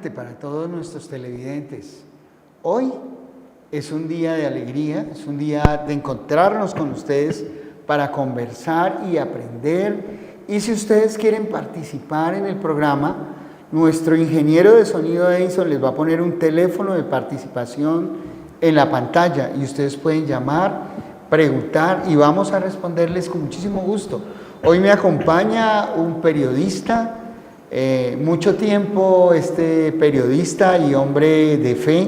fuerte para todos nuestros televidentes. Hoy es un día de alegría, es un día de encontrarnos con ustedes para conversar y aprender. Y si ustedes quieren participar en el programa, nuestro ingeniero de sonido Edison les va a poner un teléfono de participación en la pantalla y ustedes pueden llamar, preguntar y vamos a responderles con muchísimo gusto. Hoy me acompaña un periodista, mucho tiempo este periodista y hombre de fe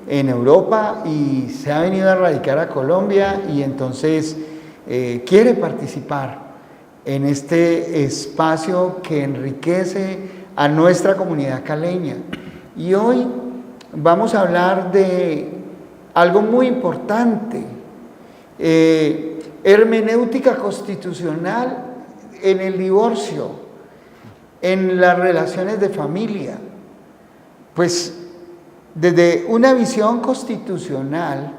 en Europa y se ha venido a radicar a Colombia y entonces quiere participar en este espacio que enriquece a nuestra comunidad caleña. Y hoy vamos a hablar de algo muy importante, hermenéutica constitucional en el divorcio, en las relaciones de familia. Pues desde una visión constitucional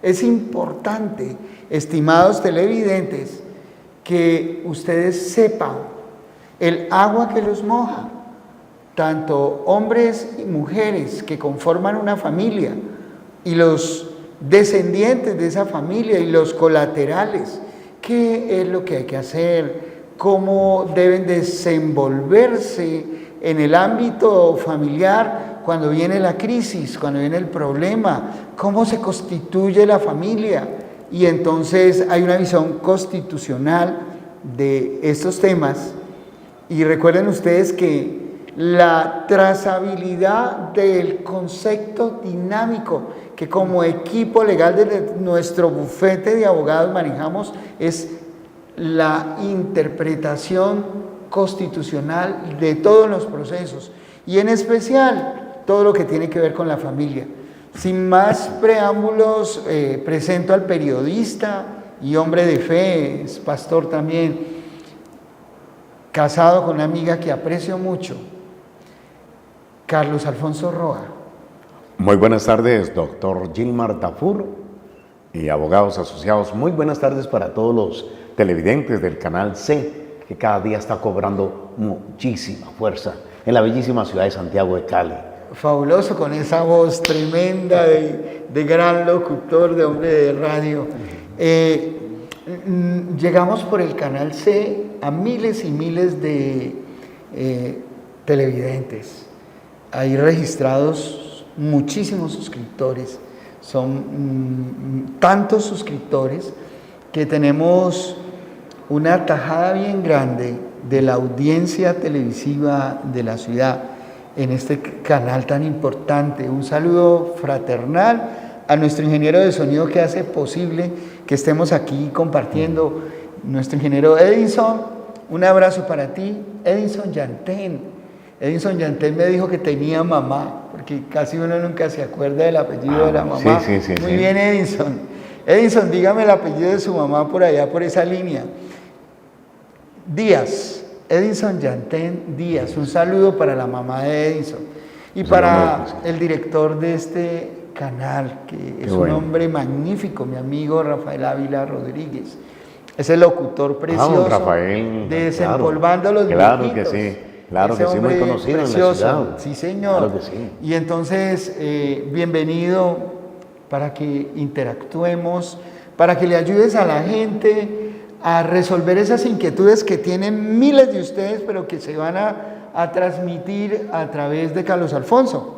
es importante, estimados televidentes, que ustedes sepan el agua que los moja, tanto hombres y mujeres que conforman una familia y los descendientes de esa familia y los colaterales, qué es lo que hay que hacer, cómo deben desenvolverse en el ámbito familiar cuando viene la crisis, cuando viene el problema, cómo se constituye la familia. Y entonces hay una visión constitucional de estos temas. Y recuerden ustedes que la trazabilidad del concepto dinámico que como equipo legal de nuestro bufete de abogados manejamos es la interpretación constitucional de todos los procesos y en especial todo lo que tiene que ver con la familia. Sin más preámbulos, presento al periodista y hombre de fe, es pastor también, casado con una amiga que aprecio mucho, Carlos Alfonso Roa. Muy buenas tardes, doctor Gilmar Tafur y abogados asociados. Muy buenas tardes para todos los televidentes del Canal C, que cada día está cobrando muchísima fuerza en la bellísima ciudad de Santiago de Cali. Fabuloso, con esa voz tremenda de gran locutor, de hombre de radio. Llegamos por el Canal C a miles y miles de televidentes. Hay registrados muchísimos suscriptores, son tantos suscriptores que tenemos una tajada bien grande de la audiencia televisiva de la ciudad en este canal tan importante. Un saludo fraternal a nuestro ingeniero de sonido que hace posible que estemos aquí compartiendo, nuestro ingeniero Edison. Un abrazo para ti, Edison Yantén. Edison Yantén me dijo que tenía mamá, porque casi uno nunca se acuerda del apellido de la mamá. Sí. Muy bien, Edison. Edison, dígame el apellido de su mamá por allá, por esa línea. Díaz, Edison Yantén Díaz. Un saludo para la mamá de Edison y para el director de este canal, que es un hombre magnífico, mi amigo Rafael Ávila Rodríguez. Es el locutor precioso Rafael, de Desempolvando los Claro Viejitos. que sí, claro que sí, muy conocido en la ciudad. Sí, señor. Claro que sí. Y entonces, bienvenido para que interactuemos, para que le ayudes a la gente a resolver esas inquietudes que tienen miles de ustedes, pero que se van a transmitir a través de Carlos Alfonso.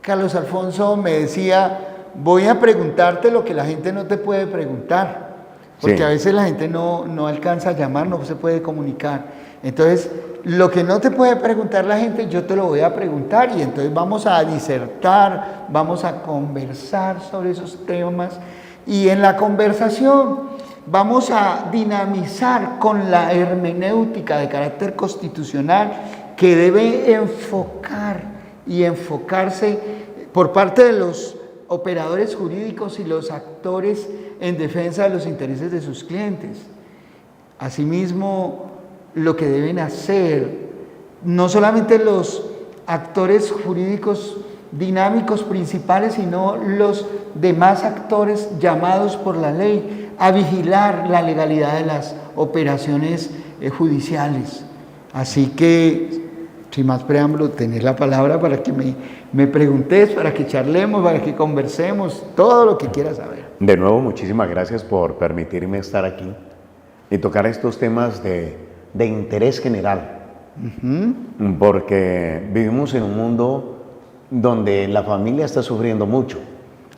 Carlos Alfonso me decía, voy a preguntarte lo que la gente no te puede preguntar, porque a veces la gente no alcanza a llamar, no se puede comunicar. Entonces, lo que no te puede preguntar la gente, yo te lo voy a preguntar y entonces vamos a disertar, vamos a conversar sobre esos temas y en la conversación vamos a dinamizar con la hermenéutica de carácter constitucional que debe enfocar y enfocarse por parte de los operadores jurídicos y los actores en defensa de los intereses de sus clientes. Asimismo, lo que deben hacer no solamente los actores jurídicos dinámicos principales, sino los demás actores llamados por la ley a vigilar la legalidad de las operaciones judiciales. Así que sin más preámbulo, tenés la palabra para que me preguntes, para que charlemos, para que conversemos, todo lo que quieras saber. De nuevo, muchísimas gracias por permitirme estar aquí y tocar estos temas de interés general, porque vivimos en un mundo donde la familia está sufriendo mucho.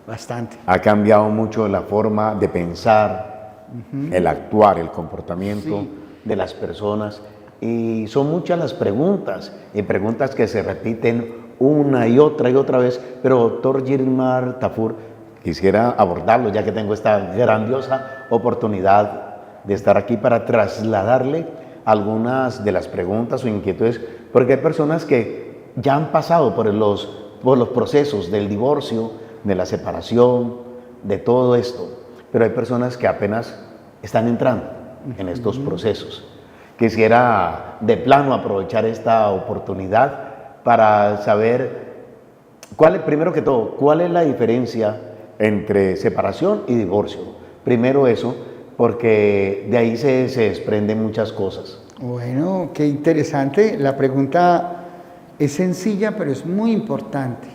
Bastante. Ha cambiado mucho la forma de pensar, el actuar, el comportamiento de las personas, y son muchas las preguntas, y preguntas que se repiten una y otra vez, pero doctor Gilmar Tafur, quisiera abordarlo ya que tengo esta grandiosa oportunidad de estar aquí para trasladarle algunas de las preguntas o inquietudes, porque hay personas que ya han pasado por los procesos del divorcio, de la separación, de todo esto, pero hay personas que apenas están entrando en estos procesos. Quisiera de plano aprovechar esta oportunidad para saber, primero que todo, cuál es la diferencia entre separación y divorcio. Primero eso, porque de ahí se desprenden muchas cosas. Bueno, qué interesante. La pregunta es sencilla, pero es muy importante.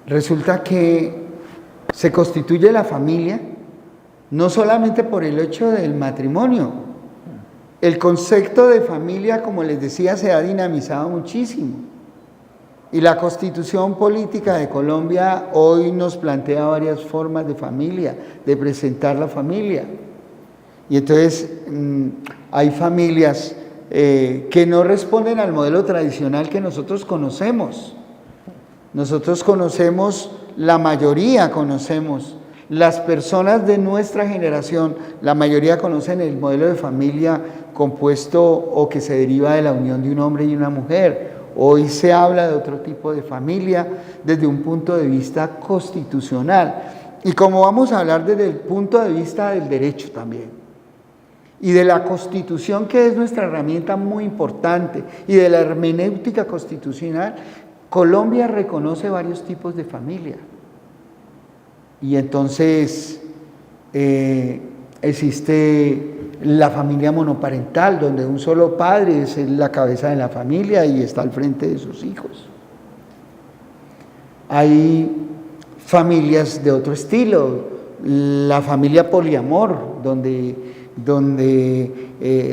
Resulta que se constituye la familia no solamente por el hecho del matrimonio. El concepto de familia, como les decía, se ha dinamizado muchísimo. Y la Constitución Política de Colombia hoy nos plantea varias formas de familia, de presentar la familia. Y entonces hay familias que no responden al modelo tradicional que nosotros conocemos. Nosotros conocemos, la mayoría conocemos, las personas de nuestra generación, la mayoría conocen el modelo de familia compuesto o que se deriva de la unión de un hombre y una mujer. Hoy se habla de otro tipo de familia desde un punto de vista constitucional. Y como vamos a hablar desde el punto de vista del derecho también, y de la Constitución, que es nuestra herramienta muy importante, y de la hermenéutica constitucional, Colombia reconoce varios tipos de familia. Y entonces existe la familia monoparental, donde un solo padre es la cabeza de la familia y está al frente de sus hijos. Hay familias de otro estilo, la familia poliamor, donde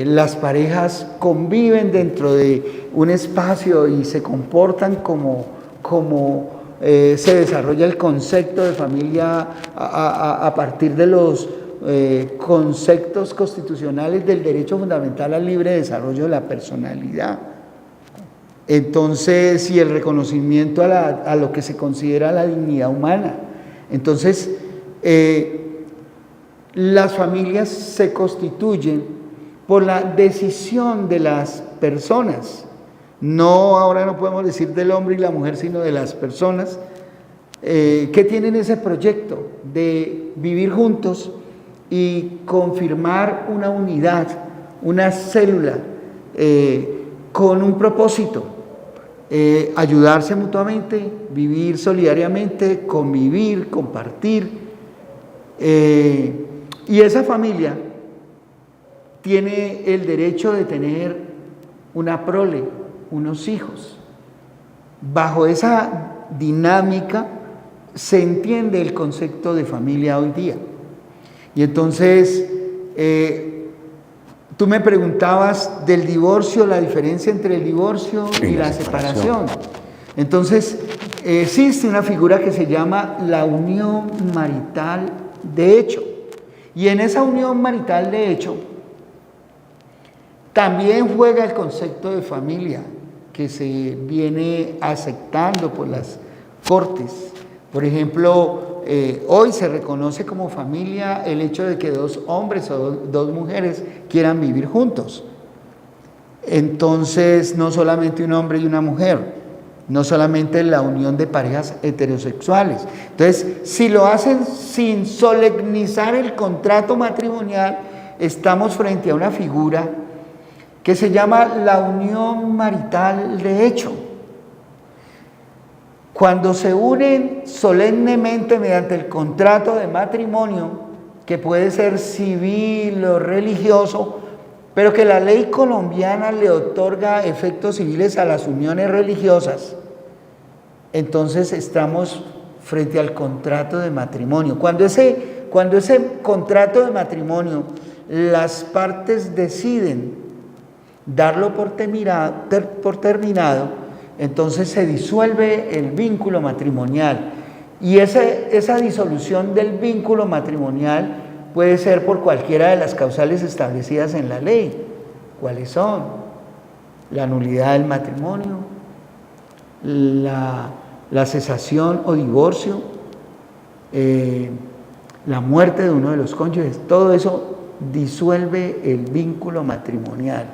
las parejas conviven dentro de un espacio y se comportan como se desarrolla el concepto de familia a partir de los conceptos constitucionales del derecho fundamental al libre desarrollo de la personalidad. Entonces, y el reconocimiento a lo que se considera la dignidad humana. Entonces, las familias se constituyen por la decisión de las personas. Ahora no podemos decir del hombre y la mujer, sino de las personas que tienen ese proyecto de vivir juntos y confirmar una unidad, una célula con un propósito, ayudarse mutuamente, vivir solidariamente, convivir, compartir. Y esa familia tiene el derecho de tener una prole, unos hijos. Bajo esa dinámica se entiende el concepto de familia hoy día. Y entonces, tú me preguntabas del divorcio, la diferencia entre el divorcio y la separación. Entonces, existe una figura que se llama la unión marital de hecho. Y en esa unión marital de hecho, también juega el concepto de familia, que se viene aceptando por las cortes. Por ejemplo, hoy se reconoce como familia el hecho de que dos hombres o dos mujeres quieran vivir juntos. Entonces, no solamente un hombre y una mujer, no solamente la unión de parejas heterosexuales. Entonces, si lo hacen sin solemnizar el contrato matrimonial, estamos frente a una figura que se llama la unión marital de hecho. Cuando se unen solemnemente mediante el contrato de matrimonio, que puede ser civil o religioso, pero que la ley colombiana le otorga efectos civiles a las uniones religiosas, entonces estamos frente al contrato de matrimonio. Cuando ese contrato de matrimonio las partes deciden darlo por terminado, entonces se disuelve el vínculo matrimonial. Y esa disolución del vínculo matrimonial puede ser por cualquiera de las causales establecidas en la ley. ¿Cuáles son? La nulidad del matrimonio, la cesación o divorcio, la muerte de uno de los cónyuges. Todo eso disuelve el vínculo matrimonial.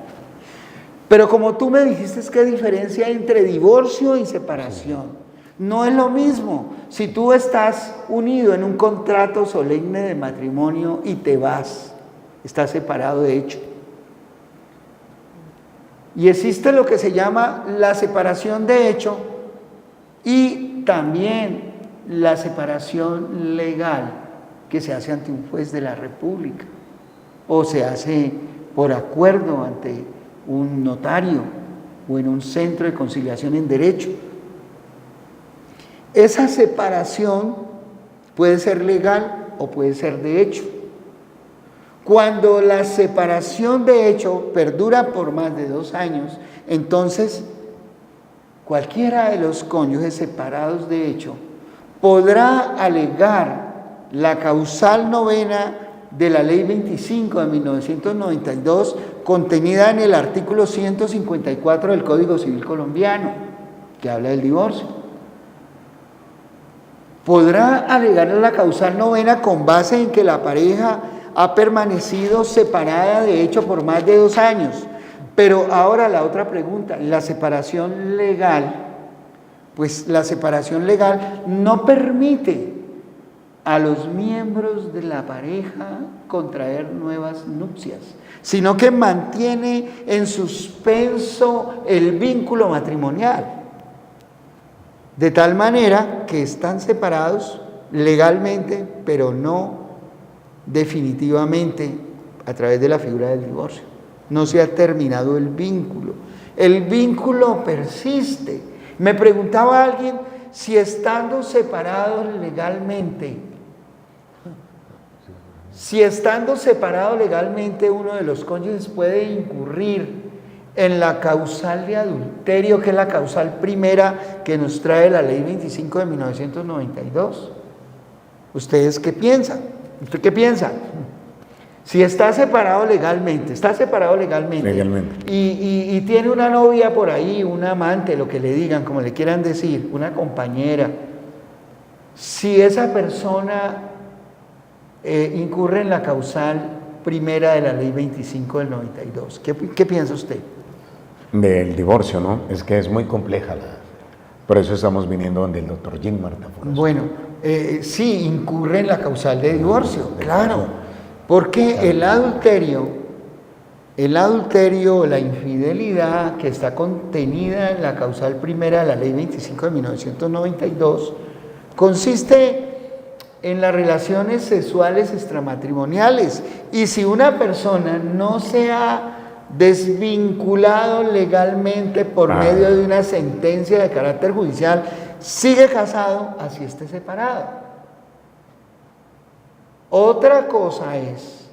Pero como tú me dijiste, ¿qué diferencia hay entre divorcio y separación? No es lo mismo. Si tú estás unido en un contrato solemne de matrimonio y te vas, estás separado de hecho. Y existe lo que se llama la separación de hecho y también la separación legal que se hace ante un juez de la República o se hace por acuerdo ante un notario o en un centro de conciliación en derecho. Esa separación puede ser legal o puede ser de hecho. Cuando la separación de hecho perdura por más de 2 años, entonces cualquiera de los cónyuges separados de hecho podrá alegar la causal novena de la Ley 25 de 1992, contenida en el artículo 154 del Código Civil colombiano, que habla del divorcio. Podrá alegar la causal novena con base en que la pareja ha permanecido separada de hecho por más de 2 años. Pero ahora la otra pregunta, la separación legal, pues la separación legal no permite a los miembros de la pareja contraer nuevas nupcias, sino que mantiene en suspenso el vínculo matrimonial. De tal manera que están separados legalmente, pero no definitivamente a través de la figura del divorcio. No se ha terminado el vínculo. El vínculo persiste. Me preguntaba alguien si estando separados legalmente, uno de los cónyuges puede incurrir en la causal de adulterio, que es la causal primera que nos trae la Ley 25 de 1992. ¿Ustedes qué piensan? ¿Usted qué piensa? Si está separado legalmente, y tiene una novia por ahí, un amante, lo que le digan, como le quieran decir, una compañera, si esa persona incurre en la causal primera de la Ley 25 del 92, ¿qué piensa usted? Del divorcio, ¿no? Es que es muy compleja por eso estamos viniendo donde el doctor Gilmar Tafur. Bueno, sí, incurre en la causal de divorcio, claro, porque el adulterio, la infidelidad que está contenida en la causal primera de la Ley 25 de 1992, consiste en las relaciones sexuales extramatrimoniales. Y si una persona no se ha desvinculado legalmente por medio de una sentencia de carácter judicial, sigue casado, así esté separado. Otra cosa es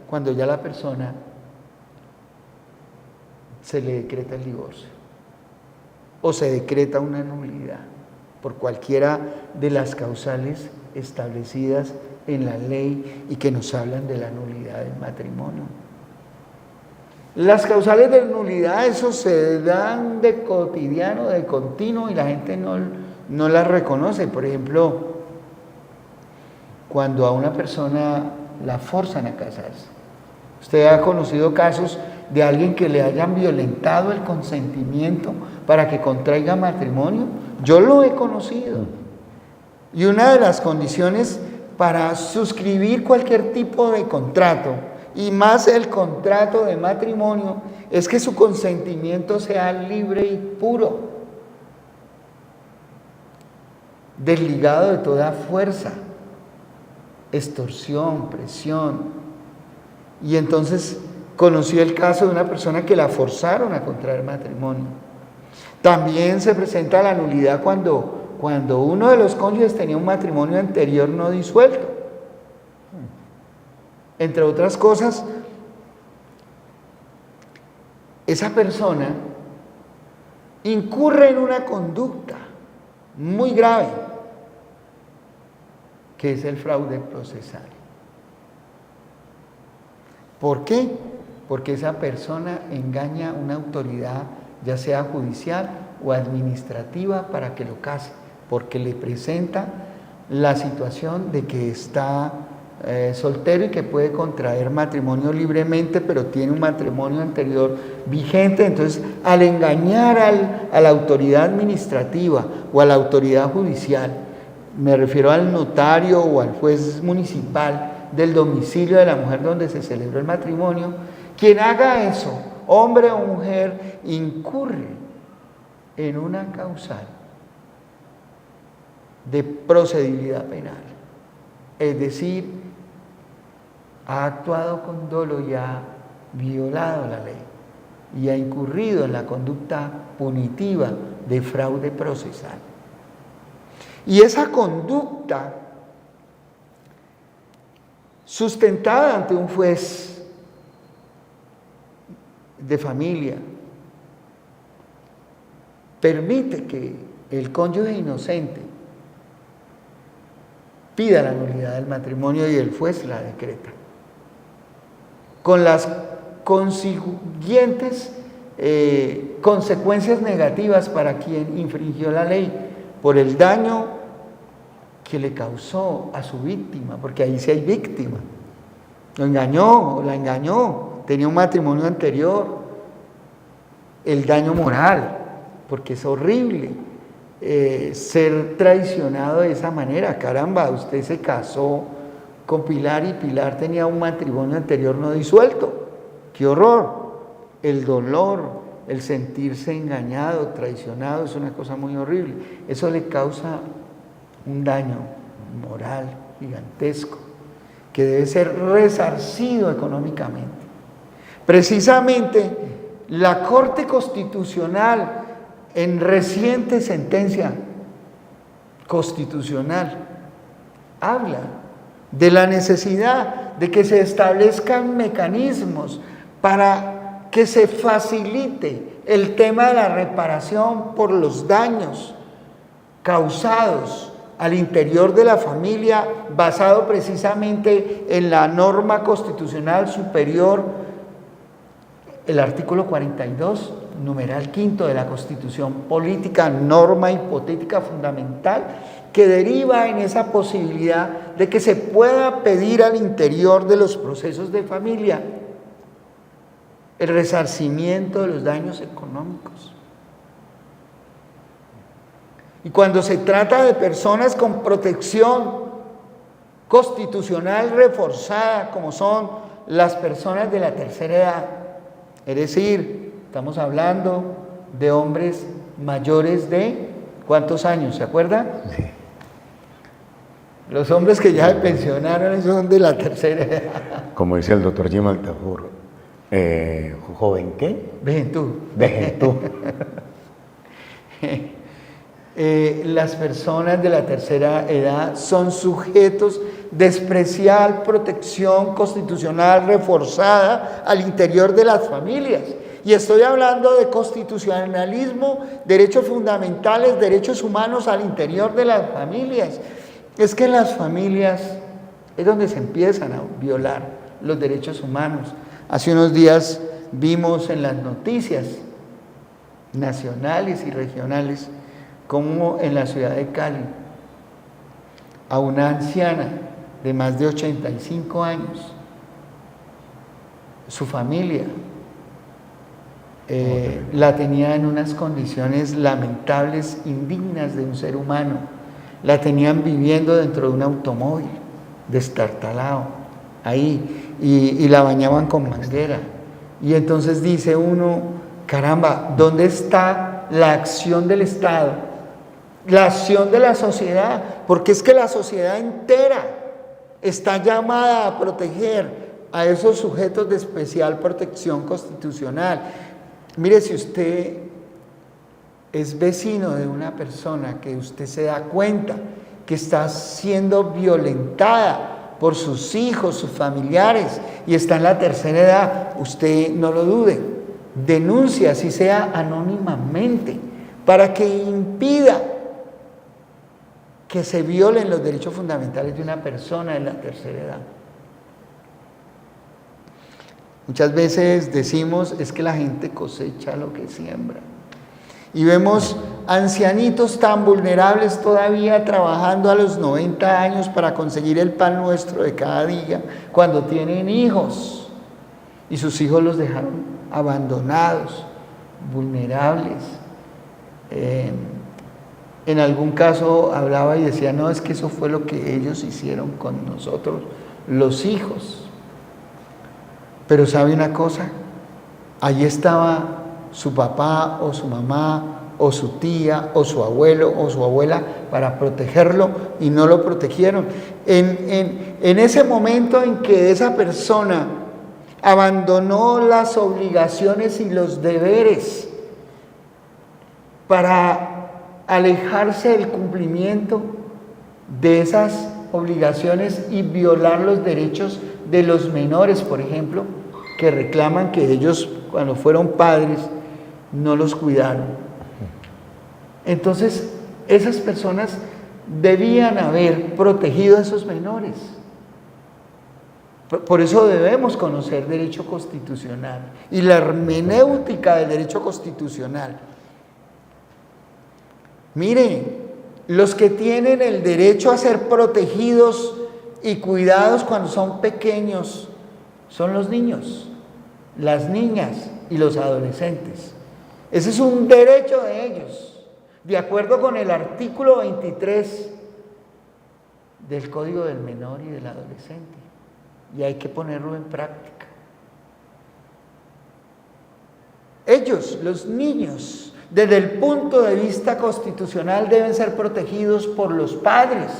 cuando ya la persona se le decreta el divorcio o se decreta una nulidad por cualquiera de las causales establecidas en la ley y que nos hablan de la nulidad del matrimonio. Las causales de nulidad, eso se dan de cotidiano, de continuo, y la gente no las reconoce. Por ejemplo, cuando a una persona la forzan a casarse. Usted ha conocido casos de alguien que le hayan violentado el consentimiento para que contraiga matrimonio. Yo lo he conocido. Y una de las condiciones para suscribir cualquier tipo de contrato, y más el contrato de matrimonio, es que su consentimiento sea libre y puro, desligado de toda fuerza, extorsión, presión. Y entonces conocí el caso de una persona que la forzaron a contraer matrimonio. También se presenta la nulidad cuando uno de los cónyuges tenía un matrimonio anterior no disuelto. Entre otras cosas, esa persona incurre en una conducta muy grave, que es el fraude procesal. ¿Por qué? Porque esa persona engaña a una autoridad, ya sea judicial o administrativa, para que lo case, porque le presenta la situación de que está soltero y que puede contraer matrimonio libremente, pero tiene un matrimonio anterior vigente. Entonces, al engañar a la autoridad administrativa o a la autoridad judicial, me refiero al notario o al juez municipal del domicilio de la mujer donde se celebró el matrimonio, quien haga eso, hombre o mujer, incurre en una causal de procedibilidad penal. Es decir, ha actuado con dolo y ha violado la ley y ha incurrido en la conducta punitiva de fraude procesal. Y esa conducta, sustentada ante un juez de familia, permite que el cónyuge inocente pida la nulidad del matrimonio y el juez la decreta, con las consiguientes consecuencias negativas para quien infringió la ley, por el daño que le causó a su víctima, porque ahí sí hay víctima. Lo engañó o la engañó, tenía un matrimonio anterior. El daño moral, porque es horrible ser traicionado de esa manera. Caramba, usted se casó con Pilar y Pilar tenía un matrimonio anterior no disuelto. ¡Qué horror! El dolor, el sentirse engañado, traicionado, es una cosa muy horrible. Eso le causa un daño moral gigantesco que debe ser resarcido económicamente. Precisamente la Corte Constitucional, en reciente sentencia constitucional, habla de la necesidad de que se establezcan mecanismos para que se facilite el tema de la reparación por los daños causados al interior de la familia, basado precisamente en la norma constitucional superior, el artículo 42, numeral quinto de la Constitución Política, norma hipotética fundamental, que deriva en esa posibilidad de que se pueda pedir al interior de los procesos de familia el resarcimiento de los daños económicos. Y cuando se trata de personas con protección constitucional reforzada, como son las personas de la tercera edad, es decir, estamos hablando de hombres mayores de ¿cuántos años? ¿Se acuerdan? Sí. Los hombres que ya se pensionaron, esos son de la tercera edad. Como dice el doctor Jim Altafur, ¿joven qué? Vejentú. Vejentú. Las personas de la tercera edad son sujetos de especial protección constitucional reforzada al interior de las familias. Y estoy hablando de constitucionalismo, derechos fundamentales, derechos humanos al interior de las familias. Es que en las familias es donde se empiezan a violar los derechos humanos. Hace unos días vimos en las noticias nacionales y regionales como en la ciudad de Cali a una anciana de más de 85 años, su familia la tenía en unas condiciones lamentables, indignas de un ser humano. La tenían viviendo dentro de un automóvil, destartalado, ahí, y la bañaban con manguera. Y entonces dice uno, caramba, ¿dónde está la acción del Estado? La acción de la sociedad, porque es que la sociedad entera está llamada a proteger a esos sujetos de especial protección constitucional. Mire, si usted es vecino de una persona que usted se da cuenta que está siendo violentada por sus hijos, sus familiares, y está en la tercera edad, usted no lo dude, denuncia, así sea anónimamente, para que impida que se violen los derechos fundamentales de una persona en la tercera edad. Muchas veces decimos, es que la gente cosecha lo que siembra. Y vemos ancianitos tan vulnerables todavía trabajando a los 90 años para conseguir el pan nuestro de cada día, cuando tienen hijos. Y sus hijos los dejaron abandonados, vulnerables. En algún caso hablaba y decía, no, es que eso fue lo que ellos hicieron con nosotros, los hijos. Pero ¿sabe una cosa? Allí estaba su papá o su mamá o su tía o su abuelo o su abuela para protegerlo y no lo protegieron. En ese momento en que esa persona abandonó las obligaciones y los deberes para alejarse del cumplimiento de esas obligaciones y violar los derechos de los menores, por ejemplo, que reclaman que ellos, cuando fueron padres, no los cuidaron. Entonces, esas personas debían haber protegido a esos menores. Por eso debemos conocer derecho constitucional y la hermenéutica del derecho constitucional. Miren, los que tienen el derecho a ser protegidos y cuidados cuando son pequeños son los niños, las niñas y los adolescentes. Ese es un derecho de ellos, de acuerdo con el artículo 23 del Código del Menor y del Adolescente. Y hay que ponerlo en práctica. Ellos, los niños, desde el punto de vista constitucional, deben ser protegidos por los padres.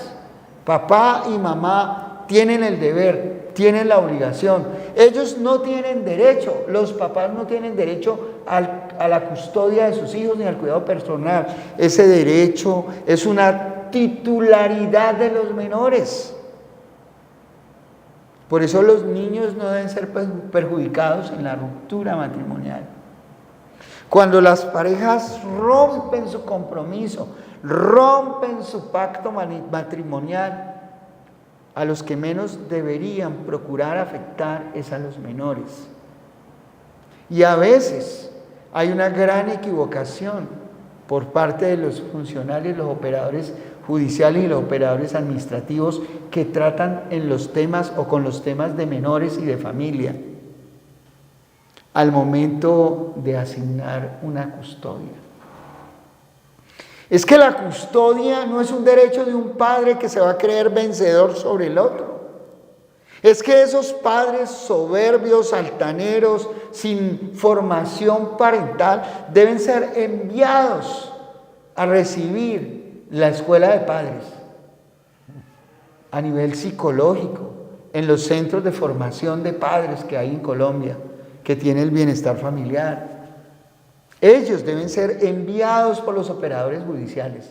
Papá y mamá tienen el deber, tienen la obligación. Ellos no tienen derecho, los papás no tienen derecho a la custodia de sus hijos ni al cuidado personal. Ese derecho es una titularidad de los menores. Por eso los niños no deben ser perjudicados en la ruptura matrimonial. Cuando las parejas rompen su compromiso, rompen su pacto matrimonial, a los que menos deberían procurar afectar es a los menores. Y a veces hay una gran equivocación por parte de los funcionarios, los operadores judiciales y los operadores administrativos que tratan en los temas o con los temas de menores y de familia al momento de asignar una custodia. Es que la custodia no es un derecho de un padre que se va a creer vencedor sobre el otro. Es que esos padres soberbios, altaneros, sin formación parental, deben ser enviados a recibir la escuela de padres a nivel psicológico, en los centros de formación de padres que hay en Colombia, que tiene el bienestar familiar. Ellos deben ser enviados por los operadores judiciales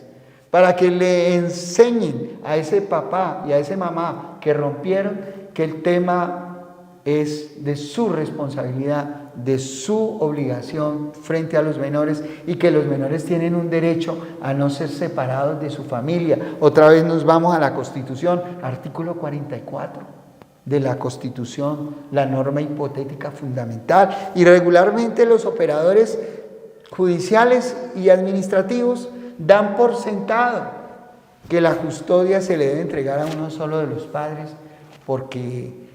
para que le enseñen a ese papá y a esa mamá que rompieron que el tema es de su responsabilidad, de su obligación frente a los menores y que los menores tienen un derecho a no ser separados de su familia. Otra vez nos vamos a la Constitución, artículo 44. De la Constitución, la norma hipotética fundamental, y regularmente los operadores judiciales y administrativos dan por sentado que la custodia se le debe entregar a uno solo de los padres porque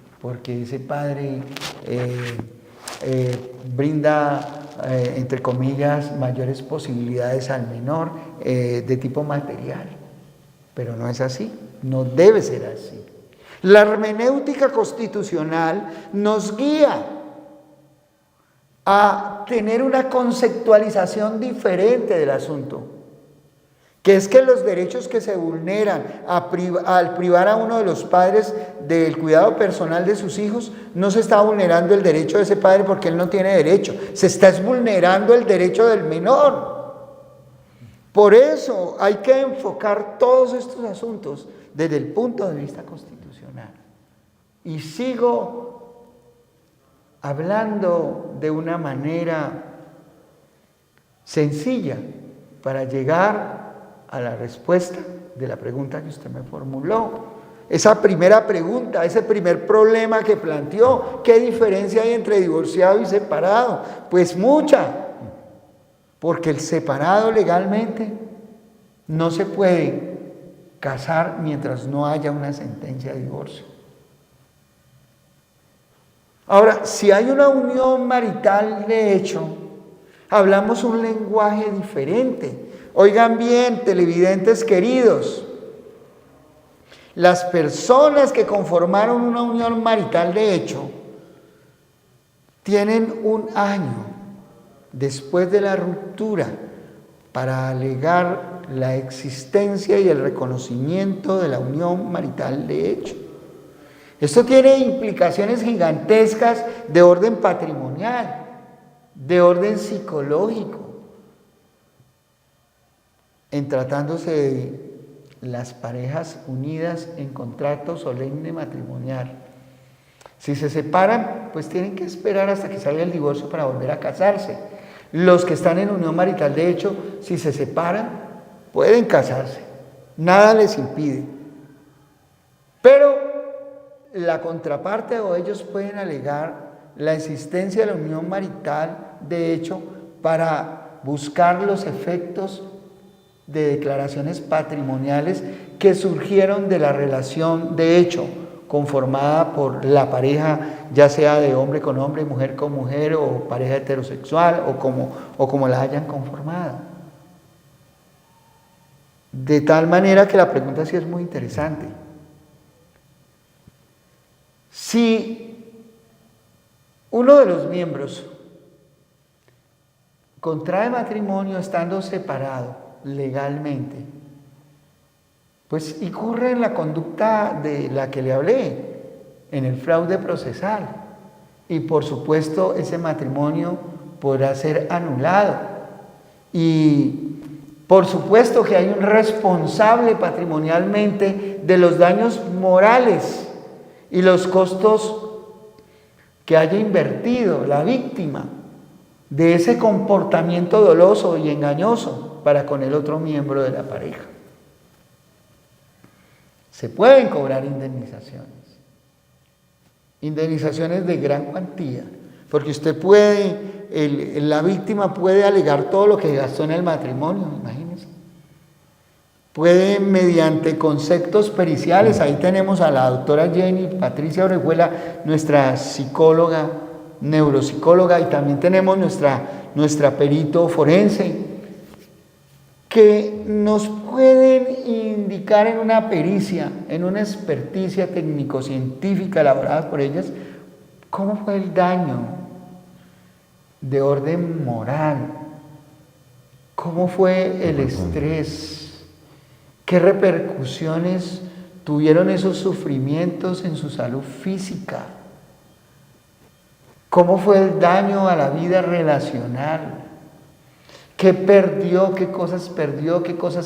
ese padre brinda, entre comillas, mayores posibilidades al menor de tipo material. Pero no es así, no debe ser así. La hermenéutica constitucional nos guía a tener una conceptualización diferente del asunto, que es que los derechos que se vulneran al privar a uno de los padres del cuidado personal de sus hijos, no se está vulnerando el derecho de ese padre porque él no tiene derecho, se está vulnerando el derecho del menor. Por eso hay que enfocar todos estos asuntos desde el punto de vista constitucional. Y sigo hablando de una manera sencilla para llegar a la respuesta de la pregunta que usted me formuló. Esa primera pregunta, ese primer problema que planteó, ¿qué diferencia hay entre divorciado y separado? Pues mucha, porque el separado legalmente no se puede casar mientras no haya una sentencia de divorcio. Ahora, si hay una unión marital de hecho, hablamos un lenguaje diferente. Oigan bien, televidentes queridos, las personas que conformaron una unión marital de hecho tienen 1 año después de la ruptura para alegar la existencia y el reconocimiento de la unión marital de hecho. Esto tiene implicaciones gigantescas de orden patrimonial, de orden psicológico, en tratándose de las parejas unidas en contrato solemne matrimonial. Si se separan, pues tienen que esperar hasta que salga el divorcio para volver a casarse. Los que están en unión marital de hecho, si se separan, pueden casarse, nada les impide. Pero la contraparte o ellos pueden alegar la existencia de la unión marital de hecho para buscar los efectos de declaraciones patrimoniales que surgieron de la relación de hecho conformada por la pareja, ya sea de hombre con hombre, mujer con mujer o pareja heterosexual o como la hayan conformado. De tal manera que la pregunta sí es muy interesante. Si uno de los miembros contrae matrimonio estando separado legalmente, pues incurre en la conducta de la que le hablé, en el fraude procesal, y por supuesto ese matrimonio podrá ser anulado, y por supuesto que hay un responsable patrimonialmente de los daños morales y los costos que haya invertido la víctima de ese comportamiento doloso y engañoso para con el otro miembro de la pareja. Se pueden cobrar indemnizaciones de gran cuantía, porque usted puede, la víctima puede alegar todo lo que gastó en el matrimonio, imagínense. Puede, mediante conceptos periciales, ahí tenemos a la doctora Jenny Patricia Orejuela, nuestra psicóloga, neuropsicóloga, y también tenemos nuestra perito forense, que nos pueden indicar en una pericia, en una experticia técnico-científica elaborada por ellas, cómo fue el daño de orden moral, cómo fue el estrés, qué repercusiones tuvieron esos sufrimientos en su salud física, cómo fue el daño a la vida relacional, qué perdió, qué cosas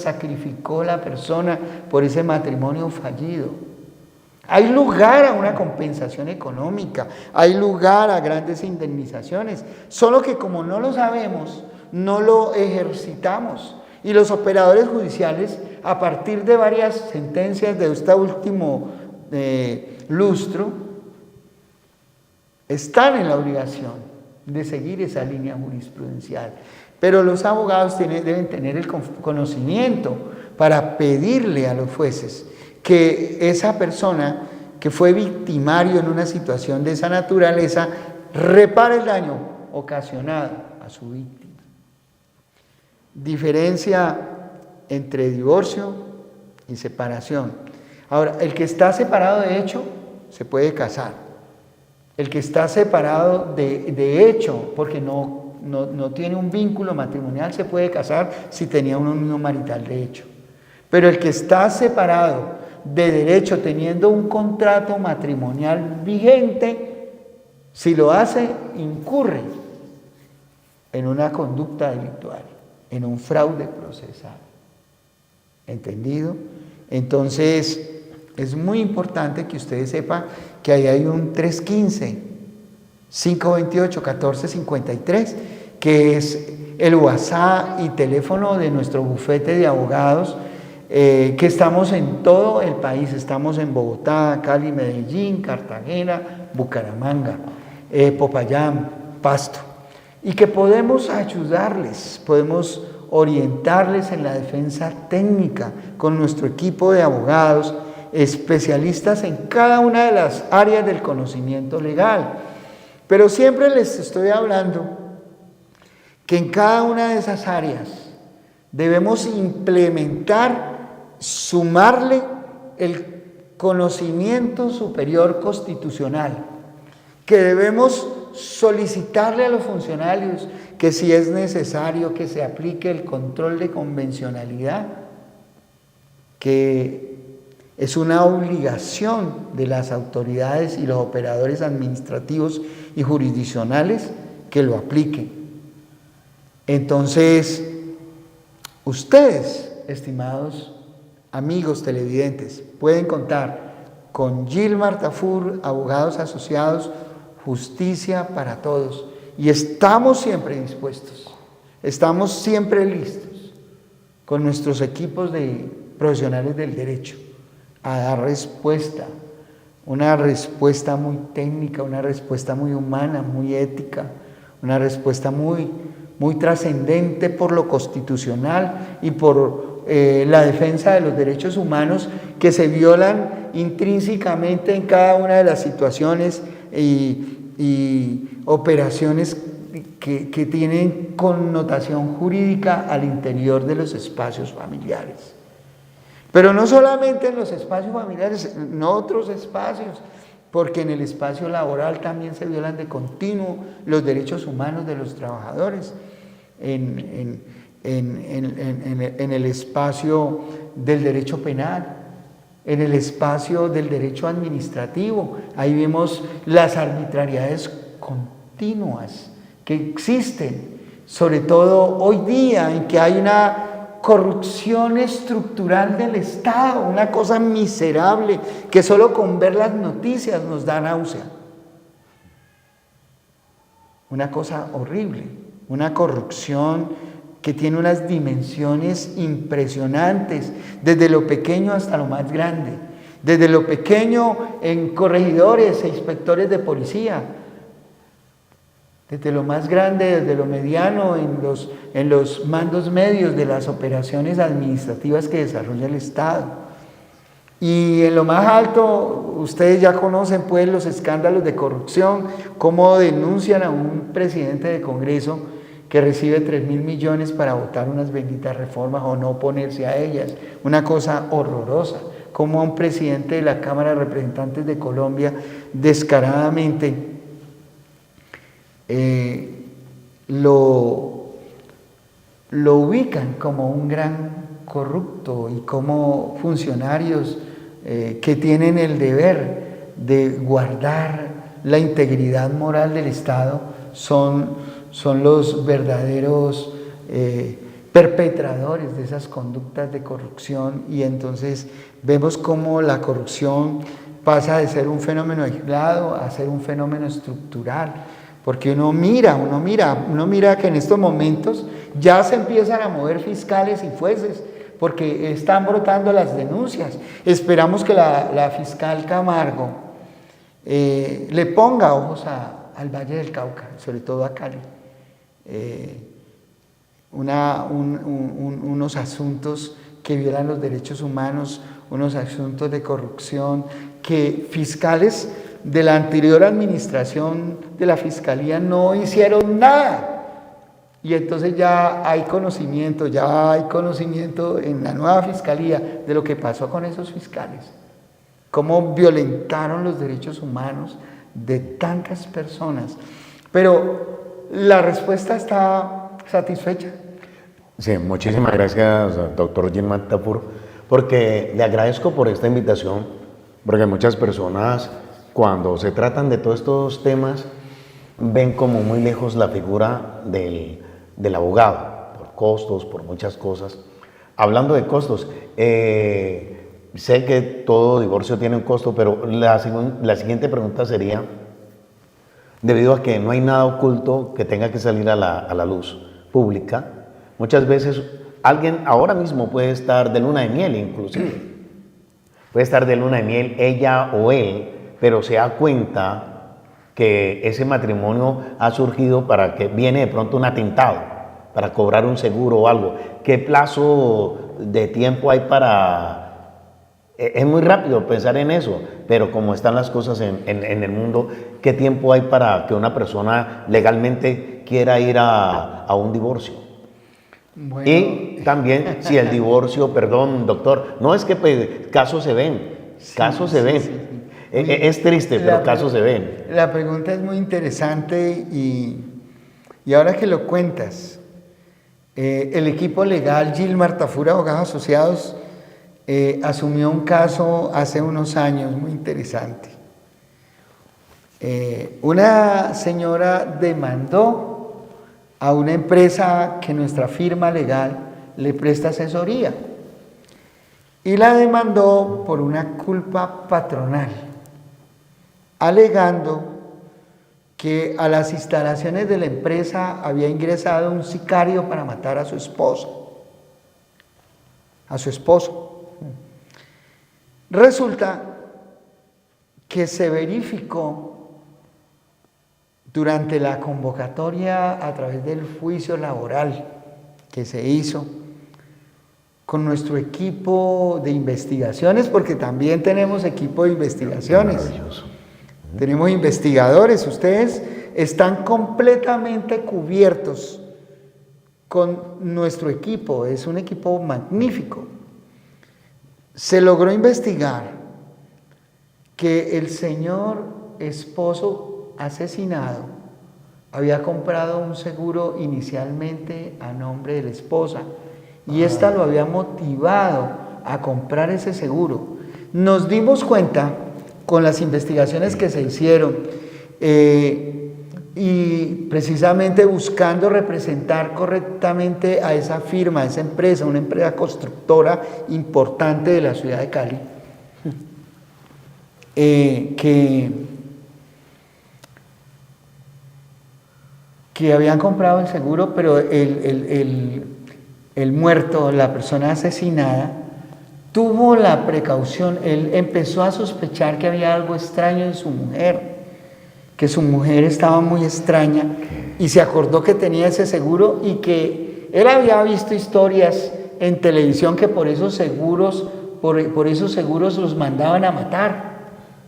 sacrificó la persona por ese matrimonio fallido. Hay lugar a una compensación económica, hay lugar a grandes indemnizaciones, solo que como no lo sabemos, no lo ejercitamos. Y los operadores judiciales, a partir de varias sentencias de este último lustro, están en la obligación de seguir esa línea jurisprudencial. Pero los abogados deben tener el conocimiento para pedirle a los jueces que esa persona que fue victimario en una situación de esa naturaleza repare el daño ocasionado a su víctima. Diferencia entre divorcio y separación. Ahora, el que está separado de hecho se puede casar. El que está separado de hecho, porque no tiene un vínculo matrimonial, se puede casar si tenía una unión marital de hecho. Pero el que está separado de derecho, teniendo un contrato matrimonial vigente, si lo hace, incurre en una conducta delictual, en un fraude procesal. ¿Entendido? Entonces, es muy importante que ustedes sepan que ahí hay un 315-528-1453, que es el WhatsApp y teléfono de nuestro bufete de abogados, que estamos en todo el país. Estamos en Bogotá, Cali, Medellín, Cartagena, Bucaramanga, Popayán, Pasto, y que podemos ayudarles, podemos orientarles en la defensa técnica con nuestro equipo de abogados, especialistas en cada una de las áreas del conocimiento legal. Pero siempre les estoy hablando que en cada una de esas áreas debemos implementar, sumarle el conocimiento superior constitucional, que debemos solicitarle a los funcionarios que si es necesario que se aplique el control de convencionalidad, que es una obligación de las autoridades y los operadores administrativos y jurisdiccionales que lo apliquen. Entonces, ustedes, estimados amigos televidentes, pueden contar con Gilmar Tafur, abogados asociados, justicia para todos. Y estamos siempre dispuestos, estamos siempre listos con nuestros equipos de profesionales del derecho a dar respuesta, una respuesta muy técnica, una respuesta muy humana, muy ética, una respuesta muy trascendente por lo constitucional y por la defensa de los derechos humanos que se violan intrínsecamente en cada una de las situaciones y operaciones que tienen connotación jurídica al interior de los espacios familiares. Pero no solamente en los espacios familiares, en otros espacios, porque en el espacio laboral también se violan de continuo los derechos humanos de los trabajadores, en el espacio del derecho penal, en el espacio del derecho administrativo. Ahí vemos las arbitrariedades continuas que existen, sobre todo hoy día en que hay una corrupción estructural del Estado, una cosa miserable que solo con ver las noticias nos da náusea. Una cosa horrible, una corrupción que tiene unas dimensiones impresionantes, desde lo pequeño hasta lo más grande, desde lo pequeño en corregidores e inspectores de policía, desde lo más grande, desde lo mediano, en los mandos medios de las operaciones administrativas que desarrolla el Estado. Y en lo más alto, ustedes ya conocen pues los escándalos de corrupción, cómo denuncian a un presidente de Congreso que recibe 3.000 millones para votar unas benditas reformas o no oponerse a ellas. Una cosa horrorosa, como a un presidente de la Cámara de Representantes de Colombia descaradamente lo ubican como un gran corrupto y como funcionarios que tienen el deber de guardar la integridad moral del Estado son los verdaderos perpetradores de esas conductas de corrupción. Y entonces vemos cómo la corrupción pasa de ser un fenómeno aislado a ser un fenómeno estructural. Porque uno mira que en estos momentos ya se empiezan a mover fiscales y jueces, porque están brotando las denuncias. Esperamos que la fiscal Camargo le ponga ojos al Valle del Cauca, sobre todo a Cali, unos asuntos que violan los derechos humanos, unos asuntos de corrupción, que fiscales de la anterior administración de la Fiscalía no hicieron nada. Y entonces ya hay conocimiento en la nueva Fiscalía de lo que pasó con esos fiscales, cómo violentaron los derechos humanos de tantas personas. Pero la respuesta está satisfecha. Sí, muchísimas gracias, doctor Gilmar Tafur, porque le agradezco por esta invitación, porque muchas personas cuando se tratan de todos estos temas ven como muy lejos la figura del abogado, por costos, por muchas cosas. Hablando de costos, sé que todo divorcio tiene un costo, pero la siguiente pregunta sería, debido a que no hay nada oculto que tenga que salir a la luz pública, muchas veces alguien ahora mismo puede estar de luna de miel inclusive, puede estar de luna de miel ella o él, pero se da cuenta que ese matrimonio ha surgido para que viene de pronto un atentado, para cobrar un seguro o algo. ¿Qué plazo de tiempo hay para...? Es muy rápido pensar en eso, pero como están las cosas en el mundo, ¿qué tiempo hay para que una persona legalmente quiera ir a un divorcio? Bueno, Y también si el divorcio, perdón doctor, no es que pues, casos se ven, casos se ven. sí. Es triste, pero casos se ven. La pregunta es muy interesante y ahora que lo cuentas, el equipo legal Gilmar Tafur Abogados Asociados asumió un caso hace unos años muy interesante. Una señora demandó a una empresa que nuestra firma legal le presta asesoría y la demandó por una culpa patronal, alegando que a las instalaciones de la empresa había ingresado un sicario para matar a su esposo. Resulta que se verificó durante la convocatoria a través del juicio laboral que se hizo con nuestro equipo de investigaciones, porque también tenemos equipo de investigaciones. Maravilloso. Tenemos investigadores, ustedes están completamente cubiertos con nuestro equipo, es un equipo magnífico. Se logró investigar que el señor esposo asesinado había comprado un seguro inicialmente a nombre de la esposa y ésta lo había motivado a comprar ese seguro. Nos dimos cuenta con las investigaciones que se hicieron y precisamente buscando representar correctamente a esa firma, a esa empresa, una empresa constructora importante de la ciudad de Cali, que habían comprado el seguro, pero el muerto, la persona asesinada, tuvo la precaución, él empezó a sospechar que había algo extraño en su mujer, que su mujer estaba muy extraña y se acordó que tenía ese seguro y que él había visto historias en televisión que por esos seguros los mandaban a matar.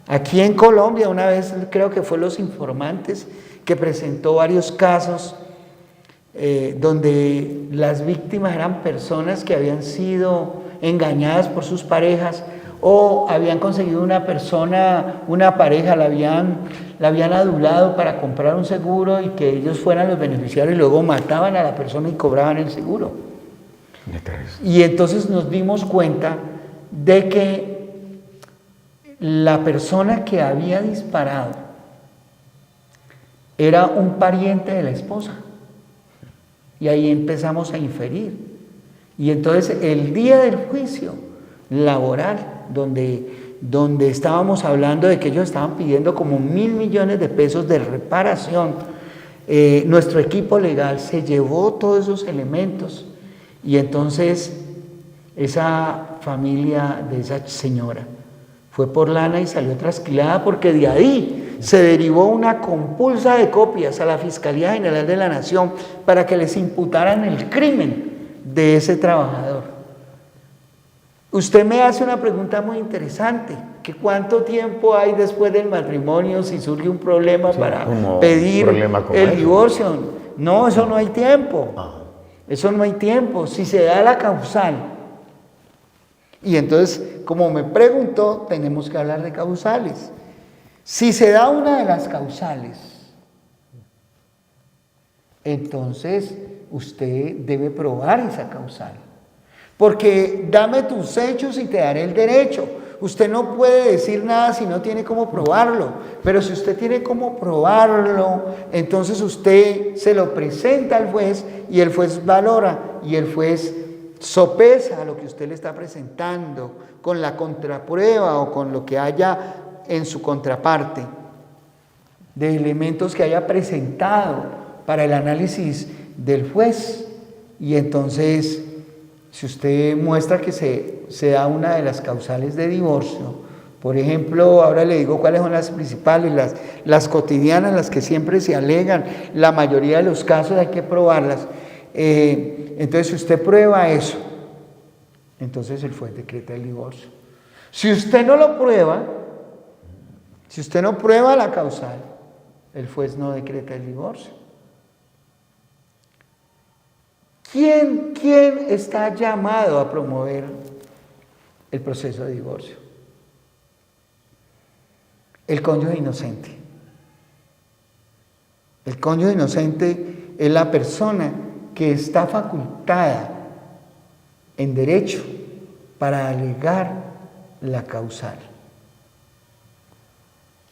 Aquí en Colombia una vez creo que fue Los Informantes que presentó varios casos donde las víctimas eran personas que habían sido engañadas por sus parejas o habían conseguido una pareja, la habían adulado para comprar un seguro y que ellos fueran los beneficiarios y luego mataban a la persona y cobraban el seguro. Y entonces nos dimos cuenta de que la persona que había disparado era un pariente de la esposa. Y ahí empezamos a inferir. Y entonces el día del juicio laboral, donde estábamos hablando de que ellos estaban pidiendo como 1.000 millones de pesos de reparación, nuestro equipo legal se llevó todos esos elementos y entonces esa familia de esa señora fue por lana y salió trasquilada porque de ahí se derivó una compulsa de copias a la Fiscalía General de la Nación para que les imputaran el crimen de ese trabajador. Usted me hace una pregunta muy interesante, que cuánto tiempo hay después del matrimonio si surge un problema para pedir el divorcio. No, eso no hay tiempo. Eso no hay tiempo. Si se da la causal. Y entonces, como me preguntó, tenemos que hablar de causales. Si se da una de las causales, entonces usted debe probar esa causal. porque dame tus hechos y te daré el derecho. Usted no puede decir nada si no tiene cómo probarlo, pero si usted tiene cómo probarlo, entonces usted se lo presenta al juez y el juez valora y el juez sopesa lo que usted le está presentando con la contraprueba o con lo que haya en su contraparte, de elementos que haya presentado para el análisis del juez. Y entonces, si usted muestra que se da una de las causales de divorcio, por ejemplo, ahora le digo cuáles son las principales, las cotidianas, las que siempre se alegan, la mayoría de los casos hay que probarlas. Entonces, si usted prueba eso, entonces el juez decreta el divorcio. Si usted no lo prueba, si usted no prueba la causal, el juez no decreta el divorcio. ¿Quién está llamado a promover el proceso de divorcio? El cónyuge inocente. El cónyuge inocente es la persona que está facultada en derecho para alegar la causal.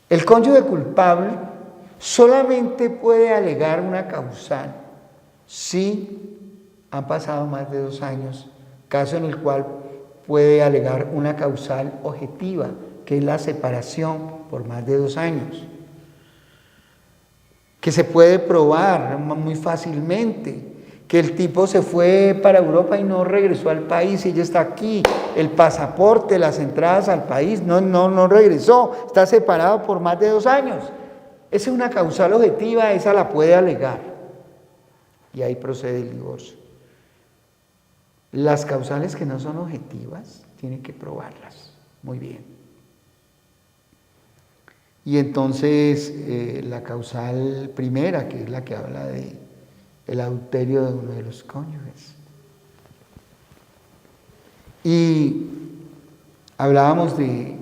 El cónyuge culpable solamente puede alegar una causal si han pasado más de 2 años, caso en el cual puede alegar una causal objetiva, que es la separación por más de 2 años, que se puede probar muy fácilmente, que el tipo se fue para Europa y no regresó al país, y ella está aquí, el pasaporte, las entradas al país, no regresó, está separado por más de 2 años. Esa es una causal objetiva, esa la puede alegar, y ahí procede el divorcio. Las causales que no son objetivas, tienen que probarlas muy bien. Y entonces la causal primera, que es la que habla de el adulterio de uno de los cónyuges. Y hablábamos de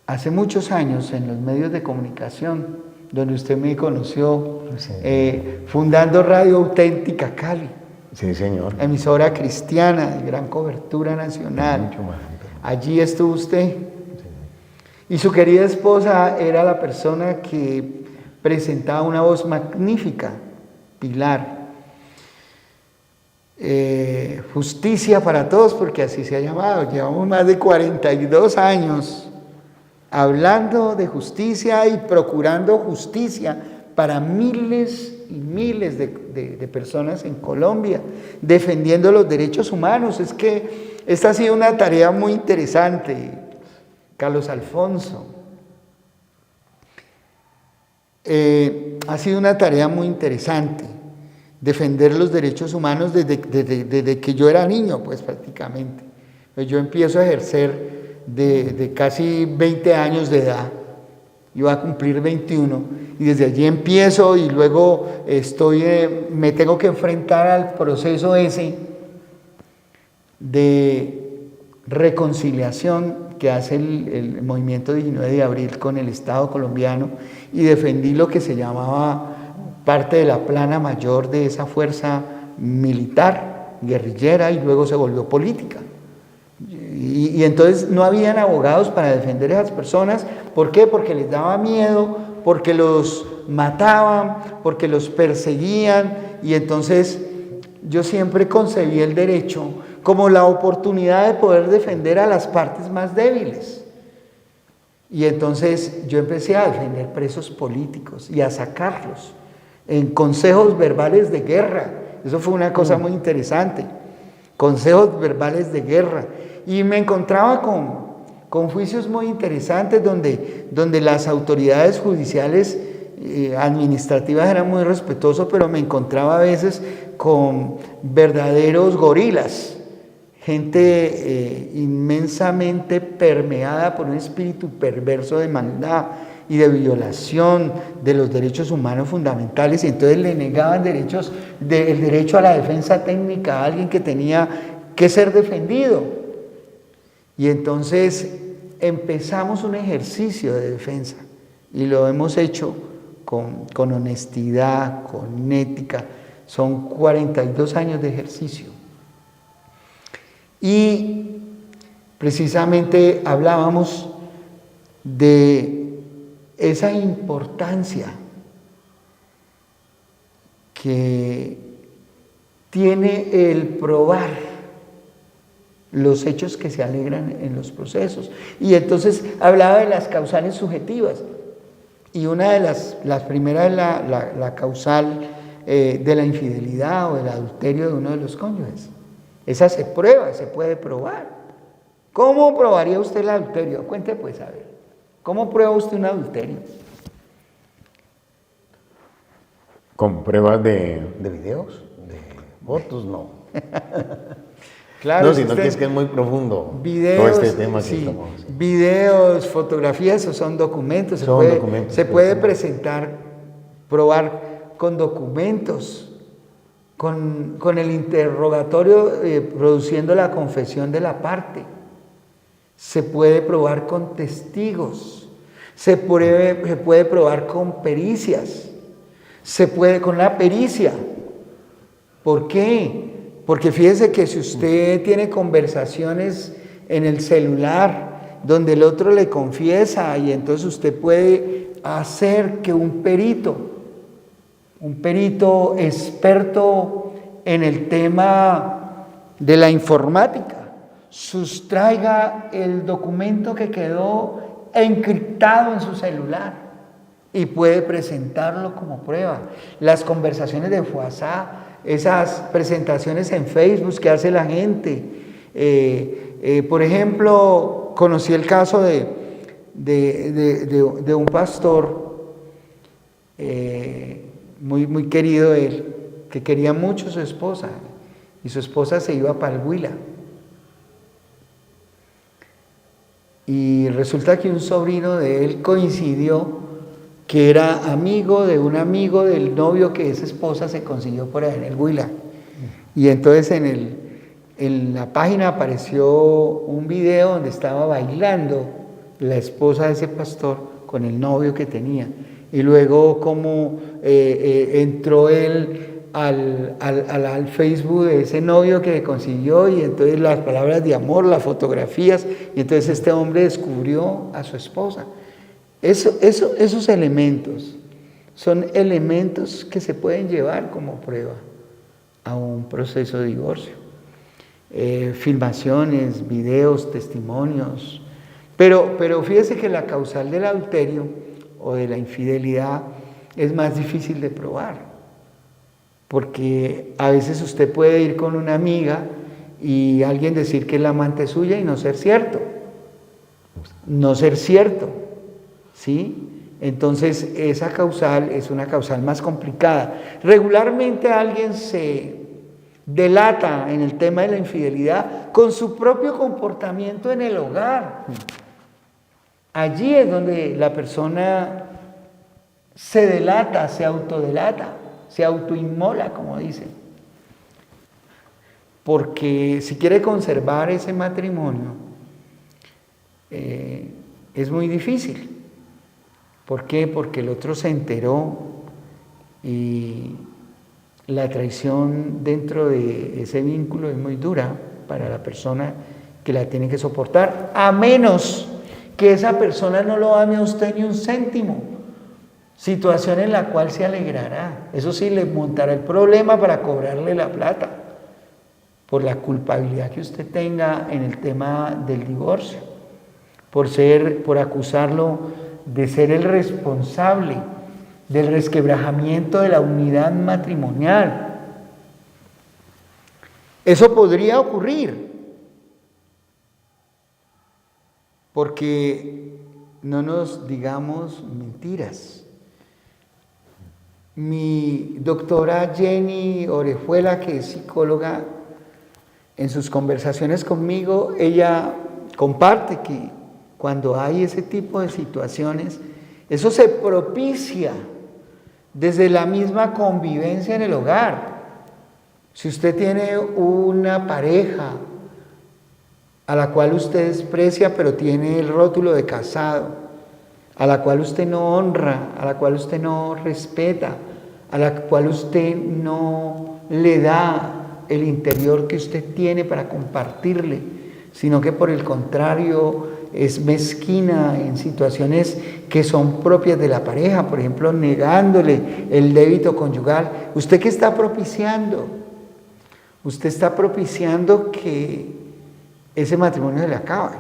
hace muchos años en los medios de comunicación, donde usted me conoció, sí. Fundando Radio Auténtica Cali. Sí, señor. Emisora cristiana de gran cobertura nacional. Mucho más. Allí estuvo usted. Sí. Y su querida esposa era la persona que presentaba una voz magnífica, Pilar. Justicia para todos, porque así se ha llamado. Llevamos más de 42 años hablando de justicia y procurando justicia para miles y miles de personas en Colombia, defendiendo los derechos humanos. Es que esta ha sido una tarea muy interesante, Carlos Alfonso. Ha sido una tarea muy interesante, defender los derechos humanos desde que yo era niño, pues prácticamente. Yo empiezo a ejercer de casi 20 años de edad, iba a cumplir 21, y desde allí empiezo y luego me tengo que enfrentar al proceso ese de reconciliación que hace el movimiento 19 de abril con el Estado colombiano, y defendí lo que se llamaba parte de la plana mayor de esa fuerza militar, guerrillera, y luego se volvió política. Y entonces no habían abogados para defender a esas personas. ¿Por qué? Porque les daba miedo, porque los mataban, porque los perseguían, y entonces yo siempre concebí el derecho como la oportunidad de poder defender a las partes más débiles. Y entonces yo empecé a defender presos políticos y a sacarlos en consejos verbales de guerra. Eso fue una cosa muy interesante, consejos verbales de guerra. Y me encontraba con juicios muy interesantes donde las autoridades judiciales administrativas eran muy respetuosos, pero me encontraba a veces con verdaderos gorilas, gente inmensamente permeada por un espíritu perverso de maldad y de violación de los derechos humanos fundamentales, y entonces le negaban el derecho a la defensa técnica a alguien que tenía que ser defendido. Y entonces empezamos un ejercicio de defensa, y lo hemos hecho con honestidad, con ética. Son 42 años de ejercicio Y precisamente hablábamos de esa importancia que tiene el probar los hechos que se alegran en los procesos. Y entonces hablaba de las causales subjetivas. Y una de las primeras es la causal de la infidelidad o del adulterio de uno de los cónyuges. Esa se prueba, se puede probar. ¿Cómo probaría usted el adulterio? Cuente pues, a ver. ¿Cómo prueba usted un adulterio? ¿Con pruebas de videos? ¿De fotos? No. Claro, no, sino que es muy profundo videos, todo este tema que sí, estamos haciendo. Videos, fotografías, o son documentos. Se puede presentar, probar con documentos, con el interrogatorio produciendo la confesión de la parte. Se puede probar con testigos, se puede probar con pericias, se puede con la pericia. ¿Por qué? Porque fíjese que si usted tiene conversaciones en el celular donde el otro le confiesa, y entonces usted puede hacer que un perito experto en el tema de la informática, sustraiga el documento que quedó encriptado en su celular y puede presentarlo como prueba. Las conversaciones de WhatsApp, esas presentaciones en Facebook que hace la gente. Por ejemplo, conocí el caso de un pastor muy querido él, que quería mucho a su esposa, y su esposa se iba para el Huila. Y resulta que un sobrino de él coincidió que era amigo de un amigo del novio que esa esposa se consiguió por ahí en el Huila. Y entonces en la página apareció un video donde estaba bailando la esposa de ese pastor con el novio que tenía. Y luego como entró él al Facebook de ese novio que consiguió, y entonces las palabras de amor, las fotografías, y entonces este hombre descubrió a su esposa. Esos elementos son elementos que se pueden llevar como prueba a un proceso de divorcio. Filmaciones, videos, testimonios. Pero fíjese que la causal del adulterio o de la infidelidad es más difícil de probar, porque a veces usted puede ir con una amiga y alguien decir que es la amante suya y no ser cierto. No ser cierto. ¿Sí? Entonces esa causal es una causal más complicada. Regularmente alguien se delata en el tema de la infidelidad con su propio comportamiento en el hogar. Allí es donde la persona se delata, se autodelata, se autoinmola, como dicen. Porque si quiere conservar ese matrimonio, es muy difícil. ¿Por qué? Porque el otro se enteró y la traición dentro de ese vínculo es muy dura para la persona que la tiene que soportar, a menos que esa persona no lo ame a usted ni un céntimo, situación en la cual se alegrará. Eso sí, le montará el problema para cobrarle la plata por la culpabilidad que usted tenga en el tema del divorcio, por acusarlo de ser el responsable del resquebrajamiento de la unidad matrimonial. Eso podría ocurrir, porque no nos digamos mentiras. Mi doctora Jenny Orejuela, que es psicóloga, en sus conversaciones conmigo, ella comparte que cuando hay ese tipo de situaciones, eso se propicia desde la misma convivencia en el hogar. Si usted tiene una pareja a la cual usted desprecia, pero tiene el rótulo de casado, a la cual usted no honra, a la cual usted no respeta, a la cual usted no le da el interior que usted tiene para compartirle, sino que por el contrario es mezquina en situaciones que son propias de la pareja, por ejemplo, negándole el débito conyugal. ¿Usted qué está propiciando? Usted está propiciando que ese matrimonio se le acabe,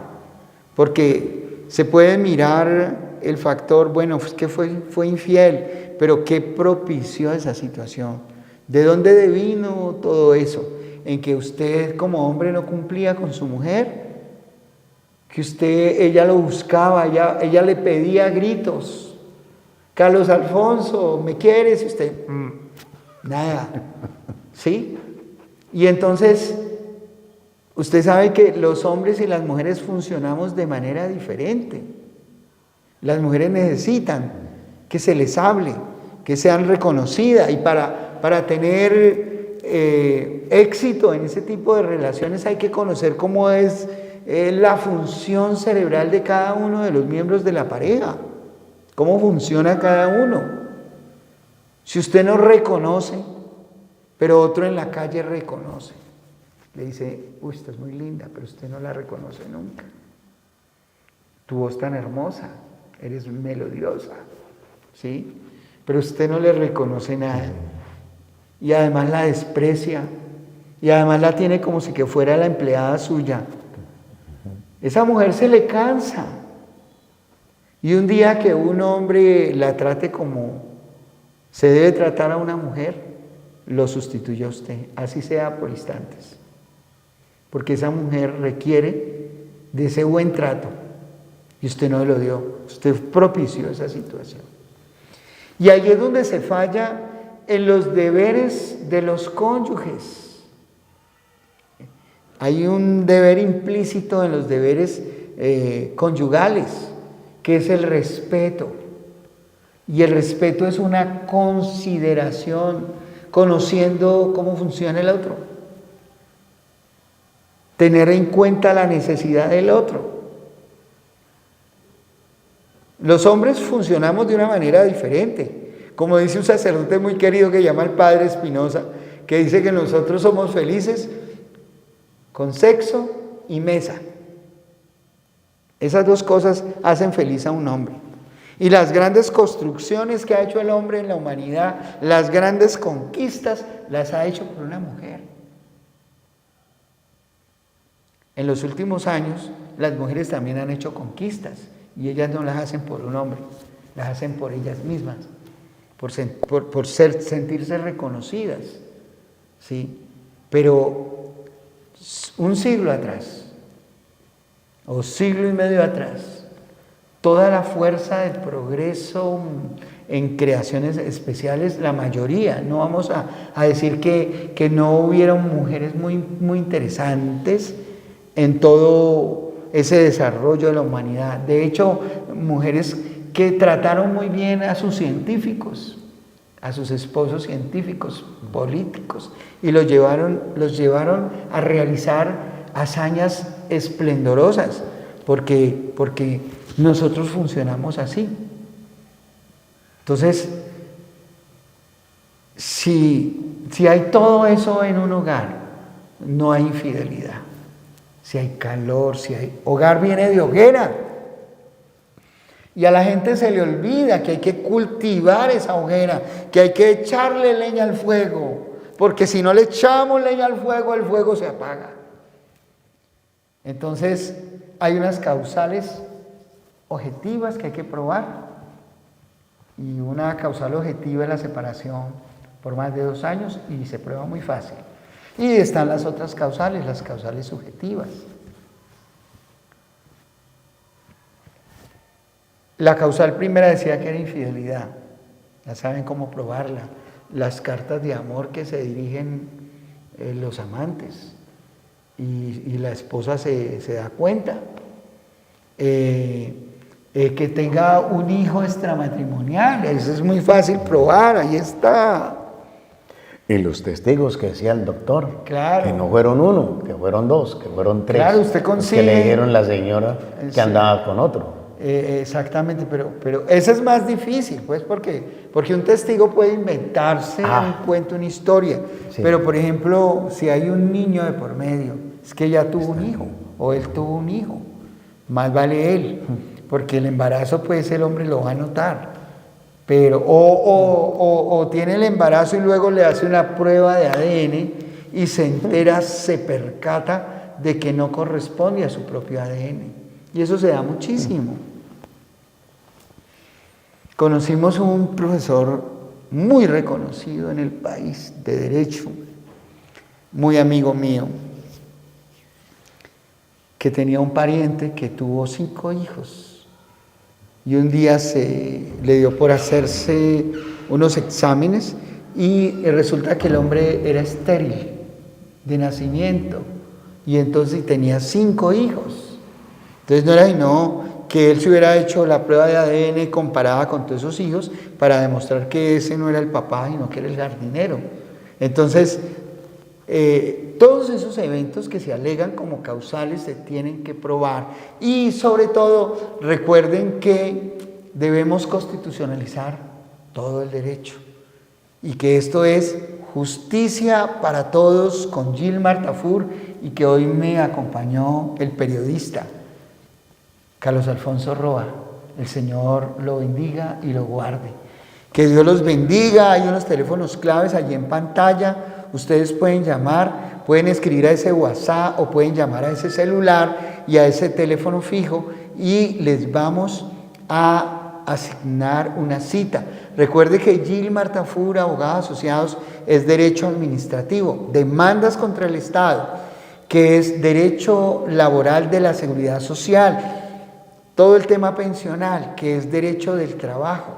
porque se puede mirar el factor, bueno, es que fue infiel, pero ¿qué propició esa situación? ¿De dónde devino todo eso? En que usted como hombre no cumplía con su mujer, que ella lo buscaba, ella le pedía a gritos, Carlos Alfonso, ¿me quieres? Y usted, nada, ¿sí? Y entonces, usted sabe que los hombres y las mujeres funcionamos de manera diferente. Las mujeres necesitan que se les hable, que sean reconocidas, y para tener éxito en ese tipo de relaciones hay que conocer cómo es la función cerebral de cada uno de los miembros de la pareja, cómo funciona cada uno. Si usted no reconoce, pero otro en la calle reconoce, le dice, uy, esta es muy linda, pero usted no la reconoce nunca. Tu voz tan hermosa, eres melodiosa, ¿sí? Pero usted no le reconoce nada. Y además la desprecia. Y además la tiene como si que fuera la empleada suya. Esa mujer se le cansa. Y un día que un hombre la trate como se debe tratar a una mujer, lo sustituye a usted, así sea por instantes. Porque esa mujer requiere de ese buen trato. Y usted no lo dio, usted propició esa situación. Y ahí es donde se falla en los deberes de los cónyuges. Hay un deber implícito en los deberes conyugales, que es el respeto. Y el respeto es una consideración, conociendo cómo funciona el otro. Tener en cuenta la necesidad del otro. Los hombres funcionamos de una manera diferente. Como dice un sacerdote muy querido que llama el padre Espinosa, que dice que nosotros somos felices con sexo y mesa. Esas dos cosas hacen feliz a un hombre. Y las grandes construcciones que ha hecho el hombre en la humanidad, las grandes conquistas, las ha hecho por una mujer. En los últimos años, las mujeres también han hecho conquistas. Y ellas no las hacen por un hombre, las hacen por ellas mismas, por sentirse reconocidas, ¿sí? Pero un siglo atrás, o siglo y medio atrás, toda la fuerza del progreso en creaciones especiales, la mayoría, no vamos a decir que no hubieron mujeres muy interesantes en todo ese desarrollo de la humanidad. De hecho, mujeres que trataron muy bien a sus científicos, a sus esposos científicos, políticos, y los llevaron a realizar hazañas esplendorosas, porque nosotros funcionamos así. Entonces, si hay todo eso en un hogar, no hay infidelidad. Si hay calor, si hay... Hogar viene de hoguera. Y a la gente se le olvida que hay que cultivar esa hoguera, que hay que echarle leña al fuego, porque si no le echamos leña al fuego, el fuego se apaga. Entonces, hay unas causales objetivas que hay que probar. Y una causal objetiva es la separación por más de 2 años y se prueba muy fácil. Y están las otras causales, las causales subjetivas. La causal primera decía que era infidelidad. Ya saben cómo probarla. Las cartas de amor que se dirigen los amantes. Y la esposa se da cuenta. Que tenga un hijo extramatrimonial. Eso es muy fácil probar, ahí está. Y los testigos que decía el doctor, claro, que no fueron 1, que fueron 2, que fueron 3. Claro, usted consigue. Que le dijeron la señora que andaba con otro. Exactamente, pero eso es más difícil, pues, porque un testigo puede inventarse un cuento, una historia, Sí. pero por ejemplo, si hay un niño de por medio, es que ella tuvo un hijo, o él tuvo un hijo, más vale él, porque el embarazo, pues, el hombre lo va a notar, pero, o tiene el embarazo y luego le hace una prueba de ADN y se entera, se percata de que no corresponde a su propio ADN, y eso se da muchísimo. Conocimos un profesor muy reconocido en el país de Derecho, muy amigo mío, que tenía un pariente que tuvo 5 hijos y un día le dio por hacerse unos exámenes y resulta que el hombre era estéril de nacimiento y entonces tenía 5 hijos. Entonces no era sino que él se hubiera hecho la prueba de ADN comparada con todos esos hijos para demostrar que ese no era el papá, sino que era el jardinero. Entonces, todos esos eventos que se alegan como causales se tienen que probar. Y sobre todo, recuerden que debemos constitucionalizar todo el derecho. Y que esto es justicia para todos con Gilmar Tafur y que hoy me acompañó el periodista Carlos Alfonso Roa. El Señor lo bendiga y lo guarde. Que Dios los bendiga. Hay unos teléfonos claves allí en pantalla. Ustedes pueden llamar, pueden escribir a ese WhatsApp o pueden llamar a ese celular y a ese teléfono fijo y les vamos a asignar una cita. Recuerde que Gilmar Tafur, Abogados Asociados, es derecho administrativo, demandas contra el Estado, que es derecho laboral de la seguridad social, todo el tema pensional, que es derecho del trabajo,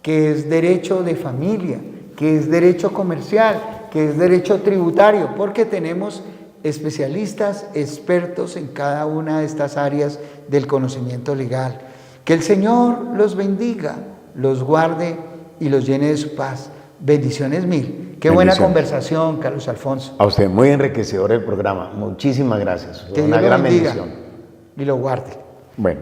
que es derecho de familia, que es derecho comercial, que es derecho tributario, porque tenemos especialistas, expertos en cada una de estas áreas del conocimiento legal. Que el Señor los bendiga, los guarde y los llene de su paz. Bendiciones mil. Qué buena conversación, Carlos Alfonso. A usted, muy enriquecedor el programa. Muchísimas gracias. Que Una Dios gran lo bendiga bendición. y lo guarde. Bueno.